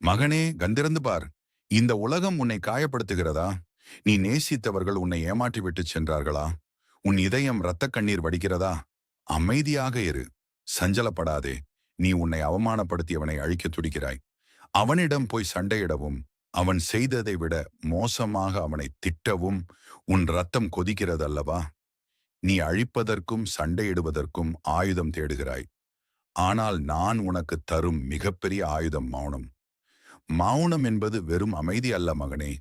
மகனே, கண்டிருந்து பார். இந்த உலகம் உன்னை காயப்படுத்துகிறதா? நீ நேசித்தவர்கள் உன்னை ஏமாற்றி விட்டுச் சென்றார்களா? உன் இதயம் இரத்தக் கண்ணீர் வடிக்கிறதா? அமைதியாக இரு. சஞ்சலப்படாதே. நீ உன்னை அவமானப்படுத்தியவனை அழிக்கத் துடிக்கிறாய். அவனிடம் போய் சண்டையிடவும், அவன் செய்ததை விட மோசமாக அவனை திட்டவும் உன் ரத்தம் கொதிக்கிறதல்லவா? நீ அழிப்பதற்கும் சண்டையிடுவதற்கும் ஆயுதம் தேடுகிறாய். ஆனால் நான் உனக்கு தரும் மிகப்பெரிய ஆயுதம் மௌனம். மௌனம் என்பது வெறும் அமைதி அல்ல மகனே.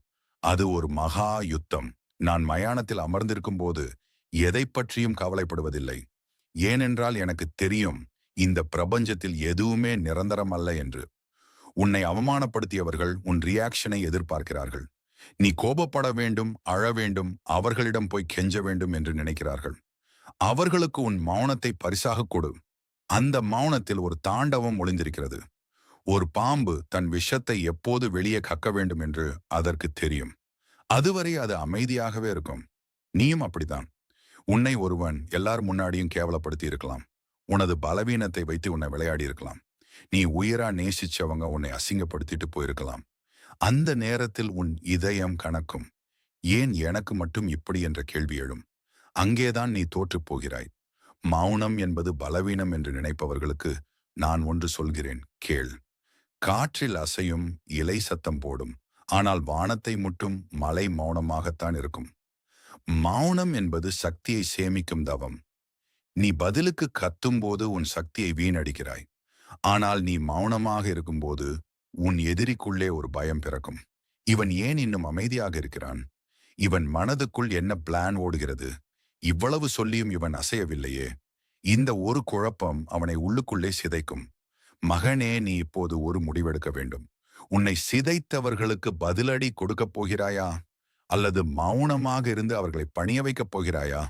அது ஒரு மகா யுத்தம். நான் மயானத்தில் அமர்ந்திருக்கும் போது எதை பற்றியும் கவலைப்படுவதில்லை. ஏனென்றால் எனக்கு தெரியும், இந்த பிரபஞ்சத்தில் எதுவுமே நிரந்தரம் அல்ல என்று. உன்னை அவமானப்படுத்தியவர்கள் உன் ரியாக்ஷனை எதிர்பார்க்கிறார்கள். நீ கோபப்பட வேண்டும், அழ வேண்டும், அவர்களிடம் போய் கெஞ்ச வேண்டும் என்று நினைக்கிறார்கள். அவர்களுக்கு உன் மௌனத்தை பரிசாக கொடு. அந்த மௌனத்தில் ஒரு தாண்டவம் ஒளிந்திருக்கிறது. ஒரு பாம்பு தன் விஷத்தை எப்போது வெளியே கக்க வேண்டும் என்று அதற்கு தெரியும். அதுவரை அது அமைதியாகவே இருக்கும். நீயும் அப்படித்தான். உன்னை ஒருவன் எல்லார் முன்னாடியும் கேவலப்படுத்தி இருக்கலாம். உனது பலவீனத்தை வைத்து உன்னை விளையாடி இருக்கலாம். நீ உயிரா நேசிச்சவங்க உன்னை அசிங்கப்படுத்திட்டு போயிருக்கலாம். அந்த நேரத்தில் உன் இதயம் கணக்கும். ஏன் எனக்கு மட்டும் இப்படி என்ற கேள்வி எழும். அங்கேதான் நீ தோற்றுப் போகிறாய். மௌனம் என்பது பலவீனம் என்று நினைப்பவர்களுக்கு நான் ஒன்று சொல்கிறேன், கேள். காற்றில் அசையும் இலை சத்தம் போடும். ஆனால் வானத்தை முட்டும் மலை மௌனமாகத்தான் இருக்கும். மௌனம் என்பது சக்தியை சேமிக்கும் தவம். நீ பதிலுக்கு கத்தும்போது உன் சக்தியை வீணடிக்கிறாய். ஆனால் நீ மௌனமாக இருக்கும்போது உன் எதிரிக்குள்ளே ஒரு பயம் பிறக்கும். இவன் ஏன் இன்னும் அமைதியாக இருக்கிறான்? இவன் மனதுக்குள் என்ன பிளான் ஓடுகிறது? இவ்வளவு சொல்லியும் இவன் அசையவில்லையே. இந்த ஒரு குழப்பம் அவனை உள்ளுக்குள்ளே சிதைக்கும். மகனே, நீ இப்போது ஒரு முடிவெடுக்க வேண்டும். உன்னை சிதைத்தவர்களுக்கு பதிலடி கொடுக்கப் போகிறாயா? அல்லது மௌனமாக இருந்து அவர்களை பணிய வைக்கப் போகிறாயா?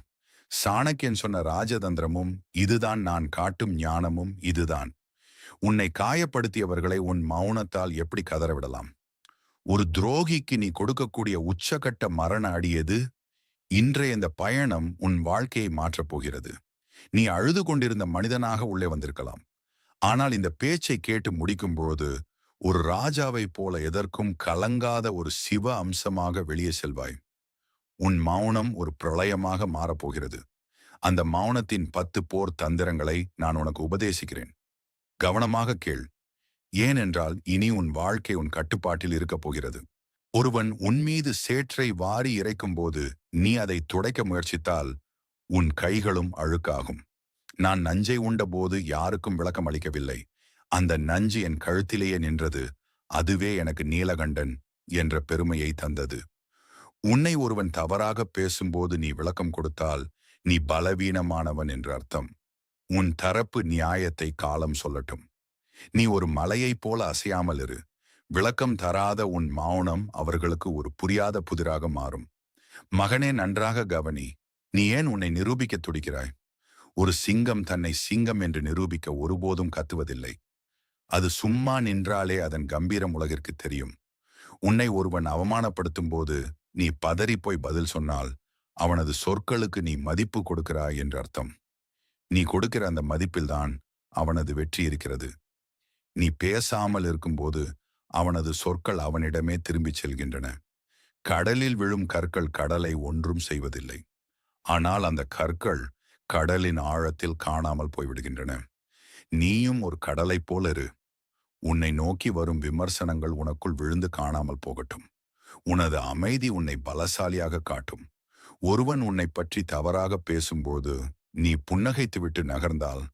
சாணக்கியன் சொன்ன ராஜதந்திரமும் இதுதான், நான் காட்டும் ஞானமும் இதுதான். உன்னை காயப்படுத்தியவர்களை உன் மௌனத்தால் எப்படி கதறவிடலாம்? ஒரு துரோகிக்கு நீ கொடுக்கக்கூடிய உச்சகட்ட மரண அடி எது? இன்றைய இந்த பயணம் உன் வாழ்க்கையை மாற்றப் போகிறது. நீ அழுது கொண்டிருந்த மனிதனாக உள்ளே வந்திருக்கலாம். ஆனால் இந்த பேச்சை கேட்டு முடிக்கும்போது ஒரு ராஜாவைப் போல எதற்கும் கலங்காத ஒரு சிவ அம்சமாக வெளியே செல்வாய். உன் மௌனம் ஒரு பிரளயமாக மாறப்போகிறது. அந்த மௌனத்தின் 10 போர் தந்திரங்களை நான் உனக்கு உபதேசிக்கிறேன். கவனமாக கேள். ஏனென்றால் இனி உன் வாழ்க்கை உன் கட்டுப்பாட்டில் இருக்கப் போகிறது. ஒருவன் உன்மீது சேற்றை வாரி இறைக்கும் போது நீ அதை துடைக்க முயற்சித்தால் உன் கைகளும் அழுக்காகும். நான் நஞ்சை உண்ட போது யாருக்கும் விளக்கம் அளிக்கவில்லை. அந்த நஞ்சு என் கழுத்திலேயே நின்றது. அதுவே எனக்கு நீலகண்டன் என்ற பெருமையை தந்தது. உன்னை ஒருவன் தவறாக பேசும்போது நீ விளக்கம் கொடுத்தால் நீ பலவீனமானவன் என்று அர்த்தம். உன் தரப்பு நியாயத்தை காலம் சொல்லட்டும். நீ ஒரு மலையைப் போல அசையாமல் இரு. விளக்கம் தராத உன் மௌனம் அவர்களுக்கு ஒரு புரியாத புதிராக மாறும். மகனே, நன்றாக கவனி. நீ ஏன் உன்னை நிரூபிக்க துடிக்கிறாய்? ஒரு சிங்கம் தன்னை சிங்கம் என்று நிரூபிக்க ஒருபோதும் கத்துவதில்லை. அது சும்மா நின்றாலே அதன் கம்பீரம் உலகிற்கு தெரியும். உன்னை ஒருவன் அவமானப்படுத்தும் போது நீ பதறிப்போய் பதில் சொன்னால் அவனது சொற்களுக்கு நீ மதிப்பு கொடுக்கிறாய் என்று அர்த்தம். நீ கொடுக்கிற அந்த மதிப்பில்தான் அவனது வெற்றி இருக்கிறது. நீ பேசாமல் இருக்கும்போது அவனது சொற்கள் அவனிடமே திரும்பிச் செல்கின்றன. கடலில் விழும் கற்கள் கடலை ஒன்றும் செய்வதில்லை. ஆனால் அந்த கற்கள் கடலின் ஆழத்தில் காணாமல் போய்விடுகின்றன. நீயும் ஒரு கடலைப் போல இரு. உன்னை நோக்கி வரும் விமர்சனங்கள் உனக்குள் விழுந்து காணாமல் போகட்டும். உனது அமைதி உன்னை பலசாலியாக காட்டும். ஒருவன் உன்னை பற்றி தவறாக பேசும்போது நீ புன்னகைத்துவிட்டு நகர்ந்தால்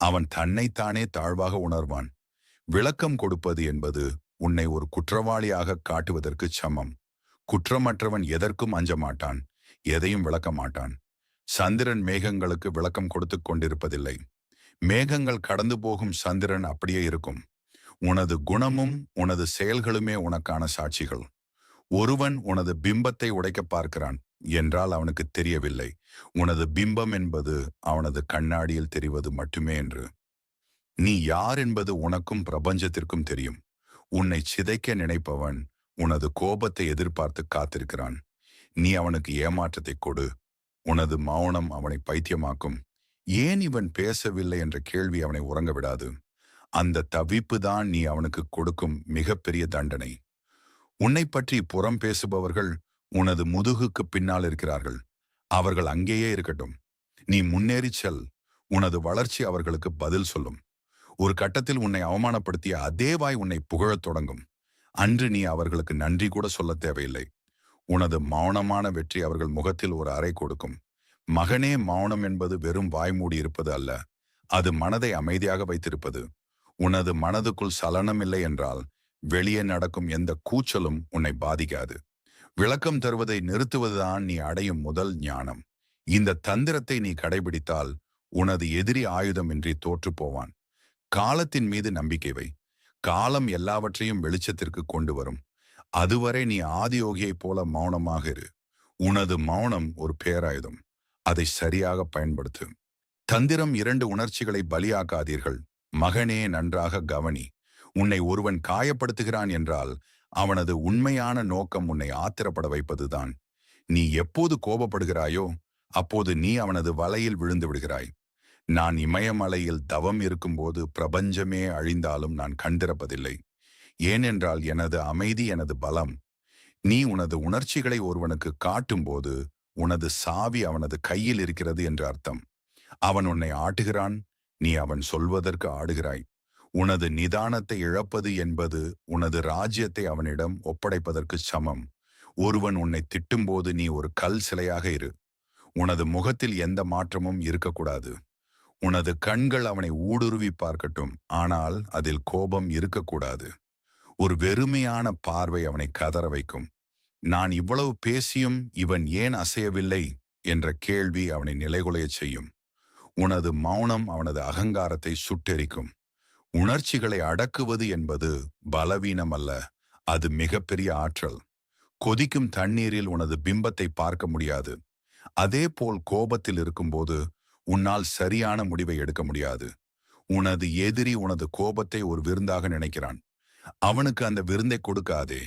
அவன் தன்னைத்தானே தாழ்வாக உணர்வான். விளக்கம் கொடுப்பது என்பது உன்னை ஒரு குற்றவாளியாக காட்டுவதற்கு சமம். குற்றமற்றவன் எதற்கும் அஞ்ச மாட்டான், எதையும் விளக்க மாட்டான். சந்திரன் மேகங்களுக்கு விளக்கம் கொடுத்து கொண்டிருப்பதில்லை. மேகங்கள் கடந்து போகும், சந்திரன் அப்படியே இருக்கும். உனது குணமும் உனது செயல்களுமே உனக்கான சாட்சிகள். ஒருவன் உனது பிம்பத்தை உடைக்க பார்க்கிறான் என்றால் அவனுக்கு தெரியவில்லை உனது பிம்பம் என்பது அவனது கண்ணாடியில் தெரிவது மட்டுமே என்று. நீ யார் என்பது உனக்கும் பிரபஞ்சத்திற்கும் தெரியும். உன்னை சிதைக்க நினைப்பவன் உனது கோபத்தை எதிர்பார்த்து காத்திருக்கிறான். நீ அவனுக்கு ஏமாற்றத்தை கொடு. உனது மௌனம் அவனை பைத்தியமாக்கும். ஏன் இவன் பேசவில்லை என்ற கேள்வி அவனை உறங்க விடாது. அந்த தவிப்பு தான் நீ அவனுக்கு கொடுக்கும் மிகப்பெரிய தண்டனை. உன்னை பற்றி புறம் பேசுபவர்கள் உனது முதுகுக்கு பின்னால் இருக்கிறார்கள். அவர்கள் அங்கேயே இருக்கட்டும். நீ முன்னேறிச் செல். உனது வளர்ச்சி அவர்களுக்கு பதில் சொல்லும். ஒரு கட்டத்தில் உன்னை அவமானப்படுத்திய அதே வாய் உன்னை புகழத் தொடங்கும். அன்று நீ அவர்களுக்கு நன்றி கூட சொல்லத் தேவையில்லை. உனது மௌனமான வெற்றி அவர்கள் முகத்தில் ஒரு அறை கொடுக்கும். மகனே, மௌனம் என்பது வெறும் வாய்மூடி இருப்பது அல்ல. அது மனதை அமைதியாக வைத்திருப்பது. உனது மனதுக்குள் சலனம் இல்லை என்றால் வெளியே நடக்கும் எந்த கூச்சலும் உன்னை பாதிக்காது. விளக்கம் தருவதை நிறுத்துவதுதான் நீ அடையும் முதல் ஞானம். இந்த தந்திரத்தை நீ கடைபிடித்தால் உனது எதிரி ஆயுதமின்றி தோற்று போவான். காலத்தின் மீது நம்பிக்கை வை. காலம் எல்லாவற்றையும் வெளிச்சத்திற்கு கொண்டு வரும். அதுவரை நீ ஆதியோகியைப் போல மௌனமாக இரு. உனது மௌனம் ஒரு பேராயுதம். அதை சரியாக பயன்படுத்து. தந்திரம் 2 உணர்ச்சிகளை பலியாக்காதீர்கள். மகனே, நன்றாக கவனி. உன்னை ஒருவன் காயப்படுத்துகிறான் என்றால் அவனது உண்மையான நோக்கம் உன்னை ஆத்திரப்பட வைப்பதுதான். நீ எப்போது கோபப்படுகிறாயோ அப்போது நீ அவனது வலையில் விழுந்து விடுகிறாய். நான் இமயமலையில் தவம் இருக்கும்போது பிரபஞ்சமே அழிந்தாலும் நான் கண்டிருப்பதில்லை. ஏனென்றால் எனது அமைதி எனது பலம். நீ உனது உணர்ச்சிகளை ஒருவனுக்கு காட்டும்போது உனது சாவி அவனது கையில் இருக்கிறது என்று அர்த்தம். அவன் உன்னை ஆட்டுகிறான், நீ அவன் சொல்வதற்கு ஆடுகிறாய். உனது நிதானத்தை இழப்பது என்பது உனது ராஜ்யத்தை அவனிடம் ஒப்படைப்பதற்கு சமம். ஒருவன் உன்னை திட்டும்போது நீ ஒரு கல் சிலையாக இரு. உனது முகத்தில் எந்த மாற்றமும் இருக்கக்கூடாது. உனது கண்கள் அவனை ஊடுருவி பார்க்கட்டும், ஆனால் அதில் கோபம் இருக்கக்கூடாது. ஒரு வெறுமையான பார்வை அவனை கதற வைக்கும். நான் இவ்வளவு பேசியும் இவன் ஏன் அசையவில்லை என்ற கேள்வி அவனை நிலைகுலையச் செய்யும். உனது மௌனம் அவனது அகங்காரத்தை சுட்டெரிக்கும். உணர்ச்சிகளை அடக்குவது என்பது பலவீனம் அல்ல, அது மிகப்பெரிய ஆற்றல். கொதிக்கும் தண்ணீரில் உனது பிம்பத்தை பார்க்க முடியாது. அதே போல் கோபத்தில் இருக்கும்போது உன்னால் சரியான முடிவை எடுக்க முடியாது. உனது எதிரி உனது கோபத்தை ஒரு விருந்தாக நினைக்கிறான். அவனுக்கு அந்த விருந்தை கொடுக்காதே.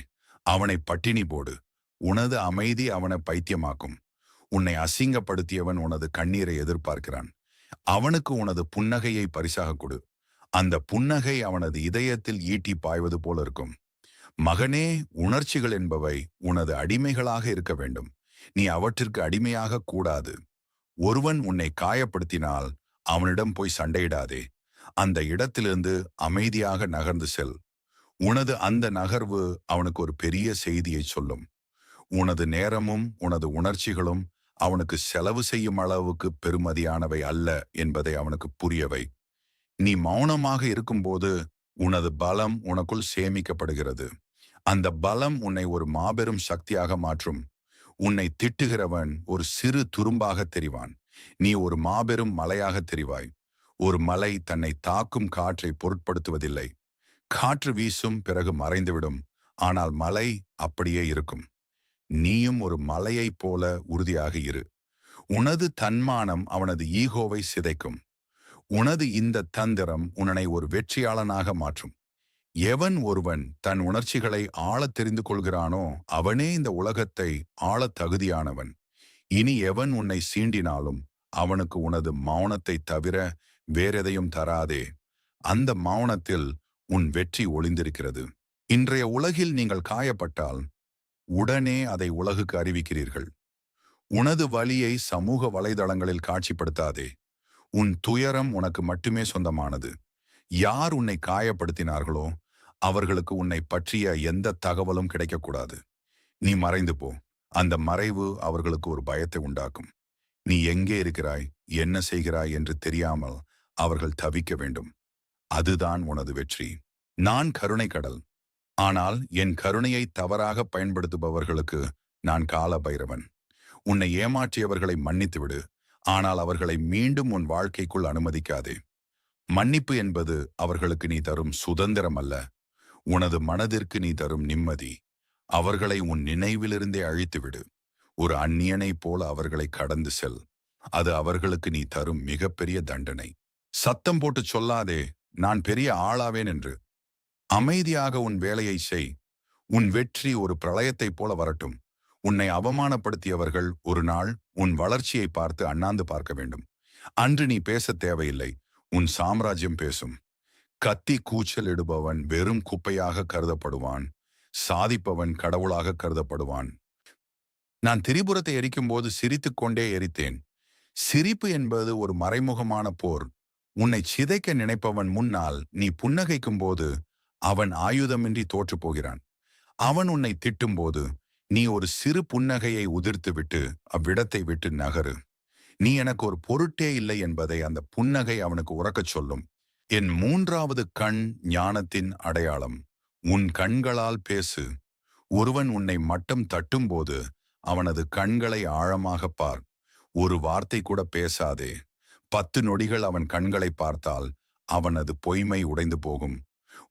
அவனை பட்டினி போடு. உனது அமைதி அவனை பைத்தியமாக்கும். உன்னை அசிங்கப்படுத்தியவன் உனது கண்ணீரை எதிர்பார்க்கிறான். அவனுக்கு உனது புன்னகையை பரிசாக கொடு. அந்த புன்னகை அவனது இதயத்தில் ஈட்டி பாய்வது போல இருக்கும். மகனே, உணர்ச்சிகள் என்பவை உனது அடிமைகளாக இருக்க வேண்டும். நீ அவற்றிற்கு அடிமையாக கூடாது. ஒருவன் உன்னை காயப்படுத்தினால் அவனிடம் போய் சண்டையிடாதே. அந்த இடத்திலிருந்து அமைதியாக நகர்ந்து செல். உனது அந்த நகர்வு அவனுக்கு ஒரு பெரிய செய்தியை சொல்லும். உனது நேரமும் உனது உணர்ச்சிகளும் அவனுக்கு செலவு செய்யும் அளவுக்கு பெருமதியானவை அல்ல என்பதை அவனுக்கு புரியவை. நீ மௌனமாக இருக்கும்போது உனது பலம் உனக்குள் சேமிக்கப்படுகிறது. அந்த பலம் உன்னை ஒரு மாபெரும் சக்தியாக மாற்றும். உன்னை திட்டுகிறவன் ஒரு சிறு துரும்பாக தெரிவான். நீ ஒரு மாபெரும் மலையாக தெரிவாய். ஒரு மலை தன்னை தாக்கும் காற்றை பொருட்படுத்துவதில்லை. காற்று வீசும், பிறகு மறைந்துவிடும். ஆனால் மலை அப்படியே இருக்கும். நீயும் ஒரு மலையைப் போல உறுதியாக இரு. உனது தன்மானம் அவனது ஈகோவை சிதைக்கும். உனது இந்த தந்திரம் உன்னை ஒரு வெற்றியாளனாக மாற்றும். எவன் ஒருவன் தன் உணர்ச்சிகளை ஆழத் தெரிந்து கொள்கிறானோ அவனே இந்த உலகத்தை ஆளத் தகுதியானவன். இனி எவன் உன்னை சீண்டினாலும் அவனுக்கு உனது மௌனத்தை தவிர வேறெதையும் தராதே. அந்த மௌனத்தில் உன் வெற்றி ஒளிந்திருக்கிறது. இன்றைய உலகில் நீங்கள் காயப்பட்டால் உடனே அதை உலகுக்கு அறிவிக்கிறீர்கள். உனது வலியை சமூக வலைதளங்களில் காட்சிப்படுத்தாதே. உன் துயரம் உனக்கு மட்டுமே சொந்தமானது. யார் உன்னை காயப்படுத்தினார்களோ அவர்களுக்கு உன்னை பற்றிய எந்த தகவலும் கிடைக்கக்கூடாது. நீ மறைந்து போ. அந்த மறைவு அவர்களுக்கு ஒரு பயத்தை உண்டாக்கும். நீ எங்கே இருக்கிறாய், என்ன செய்கிறாய் என்று தெரியாமல் அவர்கள் தவிக்க வேண்டும். அதுதான் உனது வெற்றி. நான் கருணை கடல். ஆனால் என் கருணையை தவறாக பயன்படுத்துபவர்களுக்கு நான் கால பைரவன். உன்னை ஏமாற்றியவர்களை மன்னித்துவிடு. ஆனால் அவர்களை மீண்டும் உன் வாழ்க்கைக்குள் அனுமதிக்காதே. மன்னிப்பு என்பது அவர்களுக்கு நீ தரும் சுதந்திரம் அல்ல, உனது மனதிற்கு நீ தரும் நிம்மதி. அவர்களை உன் நினைவிலிருந்தே அழித்துவிடு. ஒரு அந்நியனைப் போல அவர்களை கடந்து செல். அது அவர்களுக்கு நீ தரும் மிகப்பெரிய தண்டனை. சத்தம் போட்டு சொல்லாதே, நான் பெரிய ஆளாவேன் என்று. அமைதியாக உன் வேலையை செய். உன் வெற்றி ஒரு பிரளயத்தைப் போல வரட்டும். உன்னை அவமானப்படுத்தியவர்கள் ஒரு நாள் உன் வளர்ச்சியை பார்த்து அண்ணாந்து பார்க்க வேண்டும். அன்று நீ பேச தேவையில்லை, உன் சாம்ராஜ்யம் பேசும். கத்தி கூச்சலிடுபவன் வெறும் குப்பையாக கருதப்படுவான். சாதிப்பவன் கடவுளாக கருதப்படுவான். நான் திரிபுரத்தை எரிக்கும்போது சிரித்துக்கொண்டே எரித்தேன். சிரிப்பு என்பது ஒரு மறைமுகமான போர். உன்னை சிதைக்க நினைப்பவன் முன்னால் நீ புன்னகைக்கும் போது அவன் ஆயுதமின்றி தோற்று போகிறான். அவன் உன்னை திட்டும்போது நீ ஒரு சிறு புன்னகையை உதிர்த்துவிட்டு அவ்விடத்தை விட்டு நகரு. நீ எனக்கு ஒரு பொருட்டே இல்லை என்பதை அந்த புன்னகை அவனுக்கு உறக்கச் சொல்லும். என் மூன்றாவது கண் ஞானத்தின் அடையாளம். உன் கண்களால் பேசு. ஒருவன் உன்னை மட்டம் தட்டும்போது அவனது கண்களை ஆழமாகப் பார். ஒரு வார்த்தை கூட பேசாதே. 10 நொடிகள் அவன் கண்களை பார்த்தால் அவனது பொய்மை உடைந்து போகும்.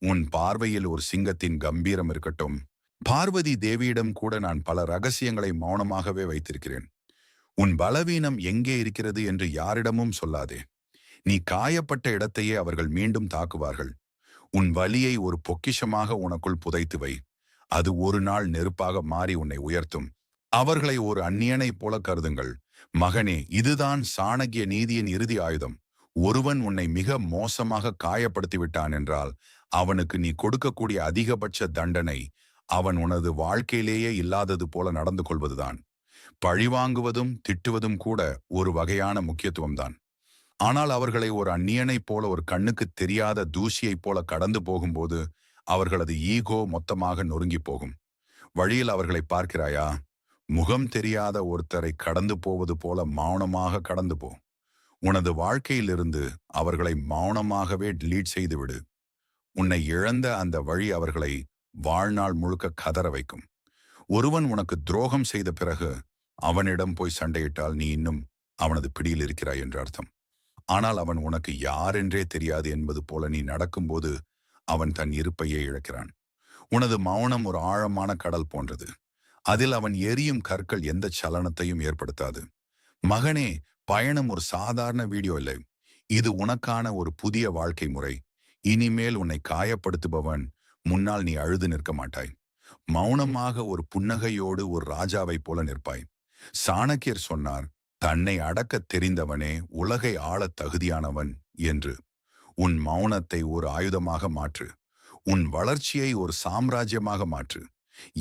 உன் பார்வையில் ஒரு சிங்கத்தின் கம்பீரம் இருக்கட்டும். பார்வதி தேவியிடம் கூட நான் பல ரகசியங்களை மௌனமாகவே வைத்திருக்கிறேன். உன் பலவீனம் எங்கே இருக்கிறது என்று யாரிடமும் சொல்லாதே. நீ காயப்பட்ட இடத்தையே அவர்கள் மீண்டும் தாக்குவார்கள். உன் வலியை ஒரு பொக்கிஷமாக உனக்குள் புதைத்து வை. அது ஒரு நாள் நெருப்பாக மாறி உன்னை உயர்த்தும். அவர்களை ஒரு அந்நியனைப் போல கருதுங்கள். மகனே, இதுதான் சாணக்கிய நீதியின் இறுதி ஆயுதம். ஒருவன் உன்னை மிக மோசமாக காயப்படுத்தி விட்டான் என்றால் அவனுக்கு நீ கொடுக்கக்கூடிய அதிகபட்ச தண்டனை அவன் உனது வாழ்க்கையிலேயே இல்லாதது போல நடந்து கொள்வதுதான். பழிவாங்குவதும் திட்டுவதும் கூட ஒரு வகையான முக்கியத்துவம்தான். ஆனால் அவர்களை ஒரு அந்நியனைப் போல, ஒரு கண்ணுக்கு தெரியாத தூசியைப் போல கடந்து போகும்போது அவர்களது ஈகோ மொத்தமாக நொறுங்கி போகும். வழியில் அவர்களை பார்க்கிறாயா? முகம் தெரியாத ஒருத்தரை கடந்து போவது போல மௌனமாக கடந்து போ. உனது வாழ்க்கையிலிருந்து அவர்களை மௌனமாகவே டிலீட் செய்துவிடு. உன்னை இழந்த அந்த வழி அவர்களை வாழ்நாள் முழுக்க கதற வைக்கும். ஒருவன் உனக்கு துரோகம் செய்த பிறகு அவனிடம் போய் சண்டையிட்டால் நீ இன்னும் அவனது பிடியில் இருக்கிறாய் என்று அர்த்தம். ஆனால் அவன் உனக்கு யாரென்றே தெரியாது என்பது போல நீ நடக்கும்போது அவன் தன் இருப்பையே இழக்கிறான். உனது மௌனம் ஒரு ஆழமான கடல் போன்றது. அதில் அவன் எரியும் கற்கள் எந்த சலனத்தையும் ஏற்படுத்தாது. மகனே, பயணம் ஒரு சாதாரண வீடியோ இல்லை. இது உனக்கான ஒரு புதிய வாழ்க்கை முறை. இனிமேல் உன்னை காயப்படுத்துபவன் முன்னால் நீ அழுது நிற்க மாட்டாய். மௌனமாக ஒரு புன்னகையோடு ஒரு ராஜாவைப் போல நிற்பாய். சாணக்கியர் சொன்னார், தன்னை அடக்கத் தெரிந்தவனே உலகை ஆளத் தகுதியானவன் என்று. உன் மௌனத்தை ஒரு ஆயுதமாக மாற்று. உன் வளர்ச்சியை ஒரு சாம்ராஜ்யமாக மாற்று.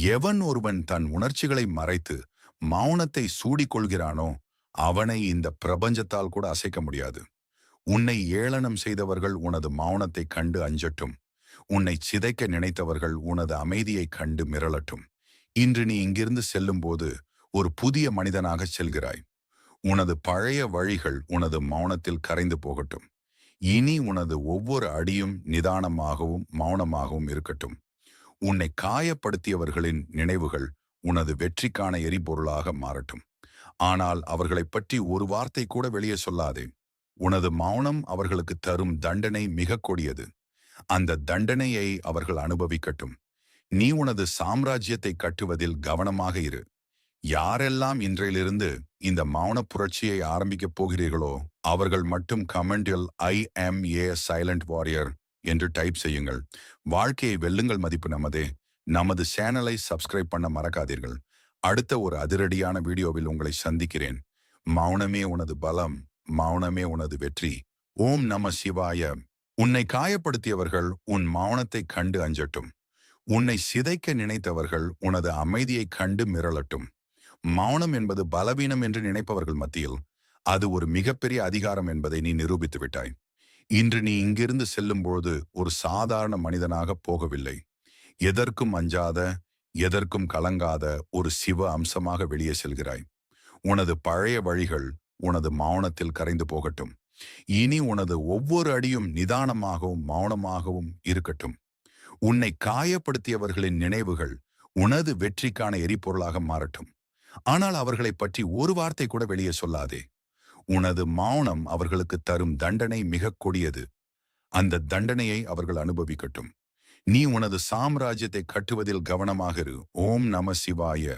எவன் ஒருவன் தன் உணர்ச்சிகளை மறைத்து மௌனத்தை சூடிக்கொள்கிறானோ அவனை இந்த பிரபஞ்சத்தால் கூட அசைக்க முடியாது. உன்னை ஏளனம் செய்தவர்கள் உனது மௌனத்தை கண்டு அஞ்சட்டும். உன்னை சிதைக்க நினைத்தவர்கள் உனது அமைதியை கண்டு மிரளட்டும். இன்று நீ இங்கிருந்து செல்லும்போது ஒரு புதிய மனிதனாக செல்கிறாய். உனது பழைய வழிகள் உனது மௌனத்தில் கரைந்து போகட்டும். இனி உனது ஒவ்வொரு அடியும் நிதானமாகவும் மௌனமாகவும் இருக்கட்டும். உன்னை காயப்படுத்தியவர்களின் நினைவுகள் உனது வெற்றிக்கான எரிபொருளாக மாறட்டும். ஆனால் அவர்களைப் பற்றி ஒரு வார்த்தை கூட வெளியே சொல்லாதே. உனது மௌனம் அவர்களுக்கு தரும் தண்டனை மிக கொடியது. அந்த தண்டனையை அவர்கள் அனுபவிக்கட்டும். நீ உனது சாம்ராஜ்யத்தை கட்டுவதில் கவனமாக இரு. யாரெல்லாம் இன்றையிலிருந்து இந்த மௌன புரட்சியை ஆரம்பிக்கப் போகிறீர்களோ அவர்கள் மட்டும் கமெண்டில் IM a சைலண்ட் வாரியர் என்று டைப் செய்யுங்கள். வாழ்க்கையை வெல்லுங்கள். மதிப்பு நமதே. நமது சேனலை சப்ஸ்கிரைப் பண்ண மறக்காதீர்கள். அடுத்த ஒரு அதிரடியான வீடியோவில் உங்களை சந்திக்கிறேன். மௌனமே உனது பலம், மௌனமே உனது வெற்றி. ஓம் நம சிவாய. உன்னை காயப்படுத்தியவர்கள் உன் மௌனத்தை கண்டு அஞ்சட்டும். உன்னை சிதைக்க நினைத்தவர்கள் உனது அமைதியை கண்டு மிரளட்டும். மௌனம் என்பது பலவீனம் என்று நினைப்பவர்கள் மத்தியில் அது ஒரு மிகப்பெரிய அதிகாரம் என்பதை நீ நிரூபித்து விட்டாய். இன்று நீ இங்கிருந்து செல்லும்போது ஒரு சாதாரண மனிதனாக போகவில்லை. எதற்கும் அஞ்சாத, எதற்கும் கலங்காத ஒரு சிவ அம்சமாக வெளியே செல்கிறாய். உனது பழைய வழிகள் உனது மௌனத்தில் கரைந்து போகட்டும். இனி உனது ஒவ்வொரு அடியும் நிதானமாகவும் மௌனமாகவும் இருக்கட்டும். உன்னை காயப்படுத்தியவர்களின் நினைவுகள் உனது வெற்றிக்கான எரிபொருளாக மாறட்டும். ஆனால் அவர்களை பற்றி ஒரு வார்த்தை கூட வெளியே சொல்லாதே. உனது மௌனம் அவர்களுக்கு தரும் தண்டனை மிக கொடியது. அந்த தண்டனையை அவர்கள் அனுபவிக்கட்டும். நீ உனது சாம்ராஜ்யத்தை கட்டுவதில் கவனமாக இரு. ஓம் நம சிவாய.